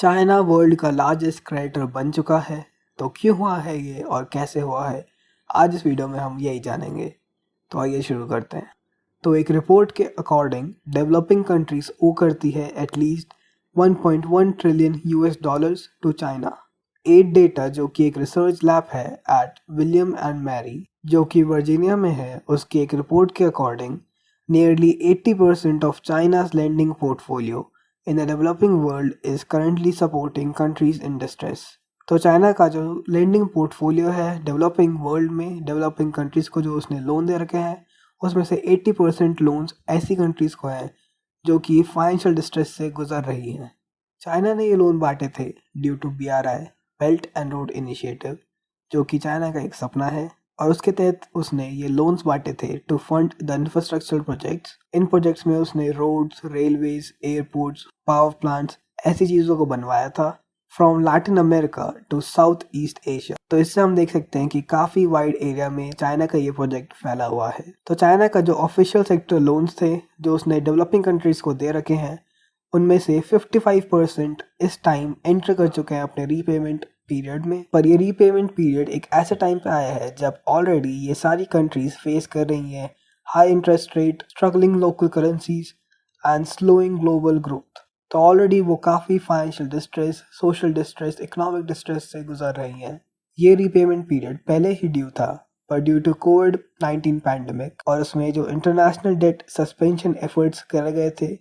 China world का largest creditor बन चुका है। तो क्यों हुआ है ये और कैसे हुआ है, आज इस वीडियो में हम यही जानेंगे। तो आइए शुरू करते हैं। तो एक रिपोर्ट के अकॉर्डिंग डेवलपिंग कंट्रीज ओ करती है at least 1.1 trillion US dollars to China. Aid data जो कि एक रिसर्च लैब है एट विलियम एंड मैरी जो कि वर्जीनिया में है, उसकी एक रिपोर्ट के according nearly 80% of China's lending portfolio in the developing world is currently supporting countries in distress। तो चाइना का जो लेंडिंग पोर्टफोलियो है डेवलपिंग वर्ल्ड में डेवलपिंग कंट्रीज को जो उसने लोन दे रखे हैं, उसमें से 80% लोन्स ऐसी कंट्रीज को हैं जो कि फाइनेंशियल डिस्ट्रेस से गुजर रही हैं। चाइना ने ये लोन बांटे थे due to BRI belt and road initiative, जो कि चाइना का एक सपना है, और उसके तहत उसने ये लोन्स बांटे थे to fund the infrastructure projects. इन प्रोजेक्ट्स में उसने roads, railways, airports, power plants ऐसी चीज़ों को बनवाया था from Latin America to south east Asia. तो इससे हम देख सकते हैं कि काफ़ी वाइड एरिया में चाइना का ये प्रोजेक्ट फैला हुआ है। तो चाइना का जो ऑफिशियल सेक्टर लोन्स थे जो उसने डेवलपिंग कंट्रीज को दे रखे हैं, उनमें से 55% इस टाइम एंटर कर चुके हैं अपने रीपेमेंट पीरियड में। पर ये रीपेमेंट पीरियड एक ऐसे टाइम पे आया है जब ऑलरेडी ये सारी कंट्रीज फेस कर रही हैं high interest rate, struggling local currencies and slowing global growth. तो ऑलरेडी वो काफ़ी financial distress, social distress, economic distress से गुजर रही हैं। ये रीपेमेंट पीरियड पहले ही ड्यू था, पर ड्यू टू कोविड-19 पैंडमिक और उसमें जो इंटरनेशनल डेट सस्पेंशन एफर्ट्स करे गए थे,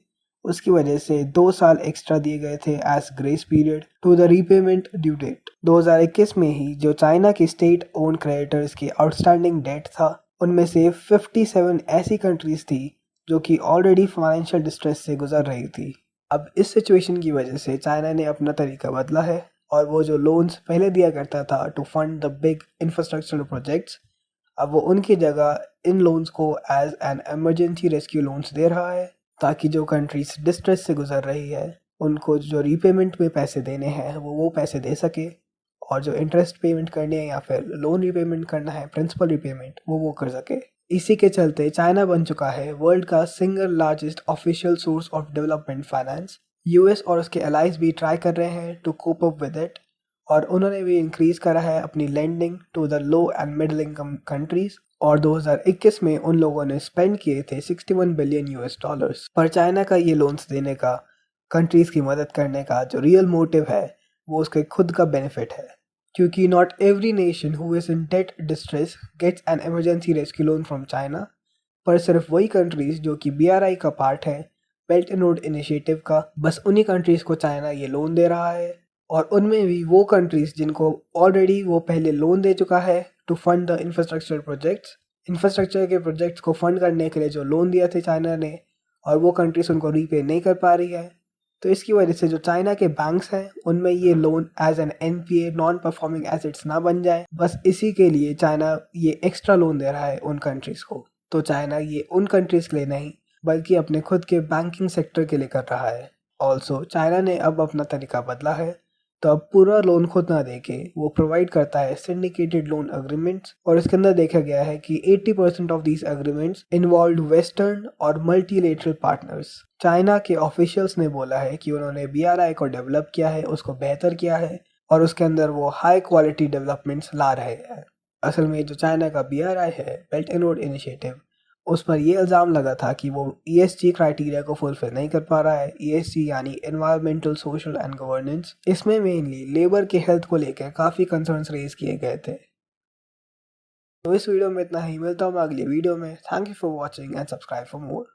उसकी वजह से 2 साल एक्स्ट्रा दिए गए थे as grace period to the repayment due date. 2021 में ही जो चाइना की स्टेट ओन क्रेडिटर्स की आउटस्टैंडिंग डेट था, उनमें से 57 ऐसी कंट्रीज थी जो कि ऑलरेडी फाइनेंशियल डिस्ट्रेस से गुजर रही थी। अब इस सिचुएशन की वजह से चाइना ने अपना तरीका बदला है और वो जो लोन्स पहले दिया करता था to fund the big infrastructure projects, अब वो उनकी जगह इन लोन्स को as an emergency rescue loans दे रहा है, ताकि जो कंट्रीज डिस्ट्रेस से गुजर रही है उनको जो रीपेमेंट में पैसे देने हैं वो पैसे दे सके, और जो इंटरेस्ट पेमेंट करने हैं या फिर लोन रीपेमेंट करना है, प्रिंसिपल रीपेमेंट, वो कर सके। इसी के चलते चाइना बन चुका है वर्ल्ड का single largest official source of development finance. US और उसके एलाइज भी ट्राई कर रहे हैं to cope up with it, और उन्होंने भी इंक्रीज करा है अपनी lending to the low and middle income countries, और 2021 में उन लोगों ने स्पेंड किए थे 61 बिलियन यूएस डॉलर्स। पर चाइना का ये लोन्स देने का, कंट्रीज की मदद करने का जो रियल मोटिव है वो उसके खुद का बेनिफिट है, क्योंकि not every nation who is in debt distress gets an emergency rescue loan from China. पर सिर्फ वही कंट्रीज जो कि BRI का पार्ट है, बेल्ट एंड रोड इनिशिएटिव का, बस उन्हीं कंट्रीज को चाइना ये लोन दे रहा है, और उनमें भी वो कंट्रीज जिनको ऑलरेडी वो पहले लोन दे चुका है to fund the infrastructure projects. Infrastructure के प्रोजेक्ट्स को फंड करने के लिए जो लोन दिया थे चाइना ने, और वो कंट्रीज उनको रीपे नहीं कर पा रही है। तो इसकी वजह से जो चाइना के बैंक्स हैं उनमें ये loan as an NPA, non performing assets ना बन जाए, बस इसी के लिए चाइना ये एक्स्ट्रा लोन दे रहा है उन कंट्रीज को। तो चाइना ये उन कंट्रीज के लिए नहीं बल्कि अपने खुद के बैंकिंग सेक्टर के लिए कर रहा है। ऑल्सो चाइना ने अब अपना तरीका बदला है, तो अब पूरा लोन खुद ना देके वो प्रोवाइड करता है सिंडिकेटेड लोन अग्रीमेंट्स, और इसके अंदर देखा गया है कि 80% of these agreements involve western और मल्टीलेटरल पार्टनर्स। चाइना के ऑफिशियल्स ने बोला है कि उन्होंने BRI को डेवलप किया है, उसको बेहतर किया है, और उसके अंदर वो हाई क्वालिटी डेवलपमेंट्स ला रहे हैं। असल में जो चाइना का BRI है, बेल्ट एंड रोड इनिशिएटिव, उस पर ये इल्ज़ाम लगा था कि वो ESG क्राइटेरिया को फुलफिल नहीं कर पा रहा है। ESG यानी एनवायरमेंटल, सोशल एंड गवर्नेंस। इसमें मेनली लेबर के हेल्थ को लेकर काफ़ी कंसर्न्स रेज किए गए थे। तो इस वीडियो में इतना ही, मिलता हूँ मैं अगली वीडियो में। Thank you for watching and subscribe for more.